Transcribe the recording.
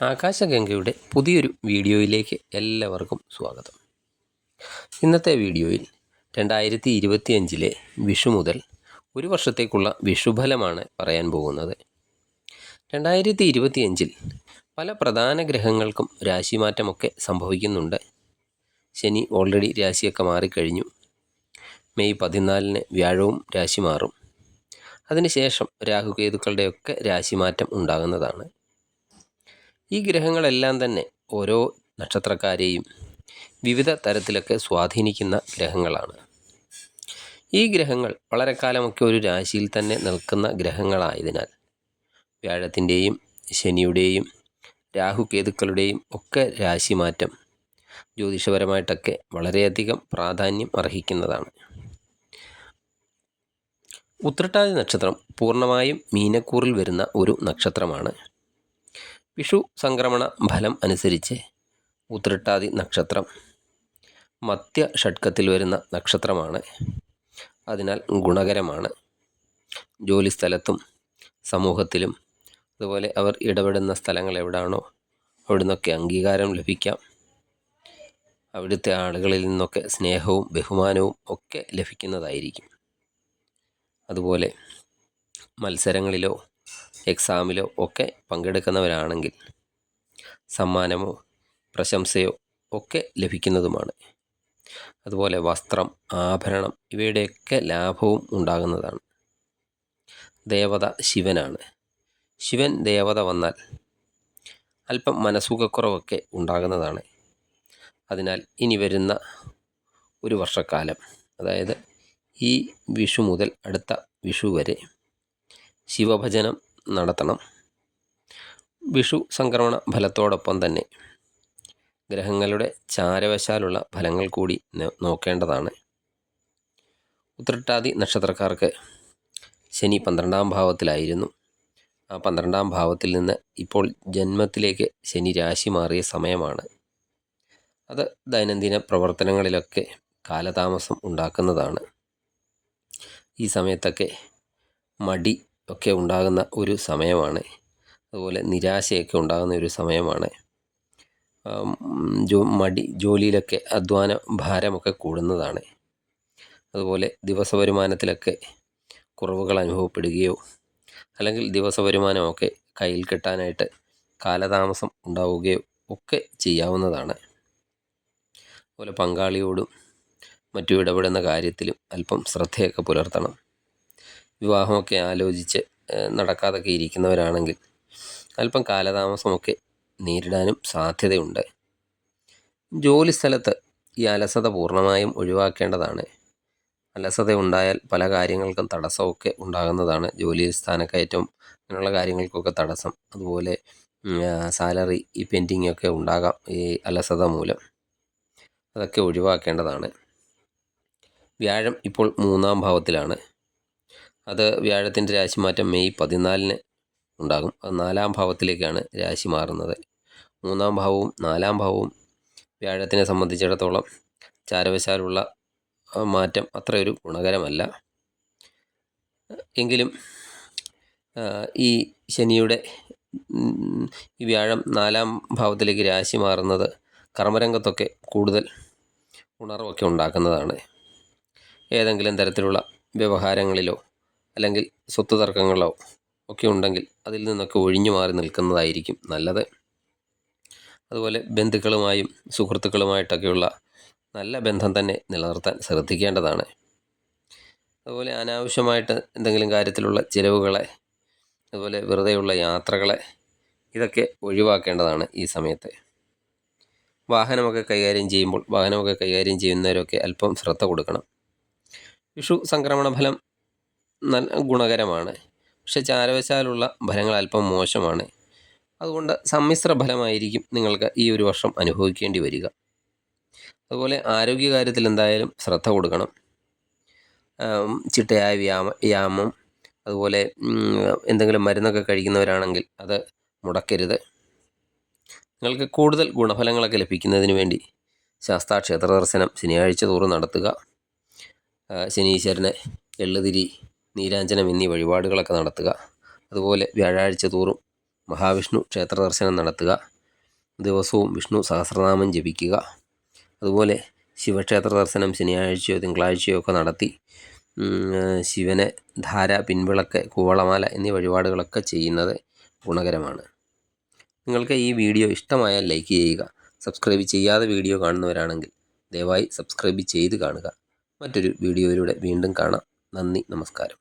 ആകാശഗംഗയുടെ പുതിയൊരു വീഡിയോയിലേക്ക് എല്ലാവർക്കും സ്വാഗതം. ഇന്നത്തെ വീഡിയോയിൽ 2025 വിഷു മുതൽ ഒരു വർഷത്തേക്കുള്ള വിഷുഫലമാണ് പറയാൻ പോകുന്നത്. 2025 പല പ്രധാന ഗ്രഹങ്ങൾക്കും രാശിമാറ്റമൊക്കെ സംഭവിക്കുന്നുണ്ട്. ശനി ഓൾറെഡി രാശിയൊക്കെ മാറിക്കഴിഞ്ഞു. മെയ് 14 വ്യാഴവും രാശി മാറും. അതിനുശേഷം രാഹുകേതുക്കളുടെയൊക്കെ രാശിമാറ്റം ഉണ്ടാകുന്നതാണ്. ഈ ഗ്രഹങ്ങളെല്ലാം തന്നെ ഓരോ നക്ഷത്രക്കാരെയും വിവിധ തരത്തിലൊക്കെ സ്വാധീനിക്കുന്ന ഗ്രഹങ്ങളാണ്. ഈ ഗ്രഹങ്ങൾ വളരെ കാലമൊക്കെ ഒരു രാശിയിൽ തന്നെ നിൽക്കുന്ന ഗ്രഹങ്ങളായതിനാൽ വ്യാഴത്തിൻ്റെയും ശനിയുടെയും രാഹുകേതുക്കളുടെയും ഒക്കെ രാശിമാറ്റം ജ്യോതിഷപരമായിട്ടൊക്കെ വളരെയധികം പ്രാധാന്യം അർഹിക്കുന്നതാണ്. ഉത്രട്ടാതി നക്ഷത്രം പൂർണ്ണമായും മീനക്കൂറിൽ വരുന്ന ഒരു നക്ഷത്രമാണ്. വിഷു സംക്രമണ ഫലം അനുസരിച്ച് ഉത്രട്ടാതി നക്ഷത്രം മധ്യ ഷഡ്കത്തിൽ വരുന്ന നക്ഷത്രമാണ്. അതിനാൽ ഗുണകരമാണ്. ജോലിസ്ഥലത്തും സമൂഹത്തിലും അതുപോലെ അവർ ഇടപെടുന്ന സ്ഥലങ്ങൾ എവിടാണോ അവിടെ നിന്നൊക്കെ അംഗീകാരം ലഭിക്കാം. അവിടുത്തെ ആളുകളിൽ നിന്നൊക്കെ സ്നേഹവും ബഹുമാനവും ഒക്കെ ലഭിക്കുന്നതായിരിക്കും. അതുപോലെ മത്സരങ്ങളിലോ എക്സാമിലോ ഒക്കെ പങ്കെടുക്കുന്നവരാണെങ്കിൽ സമ്മാനമോ പ്രശംസയോ ഒക്കെ ലഭിക്കുന്നതുമാണ്. അതുപോലെ വസ്ത്രം, ആഭരണം ഇവയുടെയൊക്കെ ലാഭവും ഉണ്ടാകുന്നതാണ്. ദേവത ശിവനാണ്. ശിവൻ ദേവത വന്നാൽ അല്പം മനസ്സുഖക്കുറവൊക്കെ ഉണ്ടാകുന്നതാണ്. അതിനാൽ ഇനി വരുന്ന ഒരു വർഷക്കാലം, അതായത് ഈ വിഷു മുതൽ അടുത്ത വിഷു വരെ ശിവഭജനം നടത്തണം. വിഷു സംക്രമണ ഫലത്തോടൊപ്പം തന്നെ ഗ്രഹങ്ങളുടെ ചാരവശാലുള്ള ഫലങ്ങൾ കൂടി നോക്കേണ്ടതാണ്. ഉത്രട്ടാതി നക്ഷത്രക്കാർക്ക് ശനി 12-ാം ഭാവത്തിലായിരുന്നു. ആ 12-ാം ഭാവത്തിൽ നിന്ന് ഇപ്പോൾ ജന്മത്തിലേക്ക് ശനി രാശി മാറിയ സമയമാണ്. അത് ദൈനംദിന പ്രവർത്തനങ്ങളിലൊക്കെ കാലതാമസം ഉണ്ടാക്കുന്നതാണ്. ഈ സമയത്തൊക്കെ മടി ഒക്കെ ഉണ്ടാകുന്ന ഒരു സമയമാണ്. അതുപോലെ നിരാശയൊക്കെ ഉണ്ടാകുന്ന ഒരു സമയമാണ്. ജോലിയിലൊക്കെ അധ്വാന ഭാരമൊക്കെ കൂടുന്നതാണ്. അതുപോലെ ദിവസ വരുമാനത്തിലൊക്കെ കുറവുകൾ അനുഭവപ്പെടുകയോ അല്ലെങ്കിൽ ദിവസ വരുമാനമൊക്കെ കയ്യിൽ കിട്ടാനായിട്ട് കാലതാമസം ഉണ്ടാവുകയോ ഒക്കെ ചെയ്യാവുന്നതാണ്. അതുപോലെ പങ്കാളിയോടും മറ്റു ഇടപെടുന്ന കാര്യത്തിലും അല്പം ശ്രദ്ധയൊക്കെ പുലർത്തണം. വിവാഹമൊക്കെ ആലോചിച്ച് നടക്കാതൊക്കെ ഇരിക്കുന്നവരാണെങ്കിൽ അല്പം കാലതാമസമൊക്കെ നേരിടാനും സാധ്യതയുണ്ട്. ജോലിസ്ഥലത്ത് ഈ അലസത പൂർണ്ണമായും ഒഴിവാക്കേണ്ടതാണ്. അലസത ഉണ്ടായാൽ പല കാര്യങ്ങൾക്കും തടസ്സമൊക്കെ ഉണ്ടാകുന്നതാണ്. ജോലിയിൽ സ്ഥാനക്കയറ്റം അങ്ങനെയുള്ള കാര്യങ്ങൾക്കൊക്കെ തടസ്സം, അതുപോലെ സാലറി ഈ പെൻഡിങ് ഒക്കെ ഉണ്ടാകാം ഈ അലസത മൂലം. അതൊക്കെ ഒഴിവാക്കേണ്ടതാണ്. വ്യാഴം ഇപ്പോൾ 3-ാം ഭാവത്തിലാണ്. അത് വ്യാഴത്തിൻ്റെ രാശിമാറ്റം മെയ് 14 ഉണ്ടാകും. അത് 4-ാം ഭാവത്തിലേക്കാണ് രാശി മാറുന്നത്. 3-ാം ഭാവവും 4-ാം ഭാവവും വ്യാഴത്തിനെ സംബന്ധിച്ചിടത്തോളം ചാരവശാലുള്ള മാറ്റം അത്രയൊരു ഗുണകരമല്ല. എങ്കിലും ഈ ശനിയുടെ ഈ വ്യാഴം 4-ാം ഭാവത്തിലേക്ക് രാശി മാറുന്നത് കർമ്മരംഗത്തൊക്കെ കൂടുതൽ ഉണർവൊക്കെ ഉണ്ടാക്കുന്നതാണ്. ഏതെങ്കിലും തരത്തിലുള്ള വ്യവഹാരങ്ങളിലോ അല്ലെങ്കിൽ സ്വത്ത് തർക്കങ്ങളോ ഒക്കെ ഉണ്ടെങ്കിൽ അതിൽ നിന്നൊക്കെ ഒഴിഞ്ഞു മാറി നിൽക്കുന്നതായിരിക്കും നല്ലത്. അതുപോലെ ബന്ധുക്കളുമായും സുഹൃത്തുക്കളുമായിട്ടൊക്കെയുള്ള നല്ല ബന്ധം തന്നെ നിലനിർത്താൻ ശ്രദ്ധിക്കേണ്ടതാണ്. അതുപോലെ അനാവശ്യമായിട്ട് എന്തെങ്കിലും കാര്യത്തിലുള്ള ചിലവുകളെ, അതുപോലെ വെറുതെയുള്ള യാത്രകളെ ഇതൊക്കെ ഒഴിവാക്കേണ്ടതാണ് ഈ സമയത്ത്. വാഹനമൊക്കെ കൈകാര്യം ചെയ്യുന്നവരൊക്കെ അല്പം ശ്രദ്ധ കൊടുക്കണം. വിഷു സംക്രമണ ഫലം നല്ല ഗുണകരമാണ്. പക്ഷെ ചാരവശാലുള്ള ഫലങ്ങൾ അല്പം മോശമാണ്. അതുകൊണ്ട് സമ്മിശ്ര ഫലമായിരിക്കും നിങ്ങൾക്ക് ഈ ഒരു വർഷം അനുഭവിക്കേണ്ടി വരിക. അതുപോലെ ആരോഗ്യകാര്യത്തിൽ എന്തായാലും ശ്രദ്ധ കൊടുക്കണം. ചിട്ടയായ വ്യായാമം, അതുപോലെ എന്തെങ്കിലും മരുന്നൊക്കെ കഴിക്കുന്നവരാണെങ്കിൽ അത് മുടക്കരുത്. നിങ്ങൾക്ക് കൂടുതൽ ഗുണഫലങ്ങളൊക്കെ ലഭിക്കുന്നതിന് വേണ്ടി ശാസ്താ ക്ഷേത്ര ദർശനം ശനിയാഴ്ച തോറും നടത്തുക. ശനീശ്വരന് എള്ളുതിരി, നീരാഞ്ജനം എന്നീ വഴിപാടുകളൊക്കെ നടത്തുക. അതുപോലെ വ്യാഴാഴ്ച തോറും മഹാവിഷ്ണു ക്ഷേത്ര ദർശനം നടത്തുക. ദിവസവും വിഷ്ണു സഹസ്രനാമം ജപിക്കുക. അതുപോലെ ശിവക്ഷേത്ര ദർശനം ശനിയാഴ്ചയോ തിങ്കളാഴ്ചയോ ഒക്കെ നടത്തി ശിവനെ ധാര, പിൻവിളക്ക്, കൂവളമാല എന്നീ വഴിപാടുകളൊക്കെ ചെയ്യുന്നത് ഗുണകരമാണ്. നിങ്ങൾക്ക് ഈ വീഡിയോ ഇഷ്ടമായാൽ ലൈക്ക് ചെയ്യുക. സബ്സ്ക്രൈബ് ചെയ്യാതെ വീഡിയോ കാണുന്നവരാണെങ്കിൽ ദയവായി സബ്സ്ക്രൈബ് ചെയ്ത് കാണുക. മറ്റൊരു വീഡിയോയിലൂടെ വീണ്ടും കാണാം. നന്ദി, നമസ്കാരം.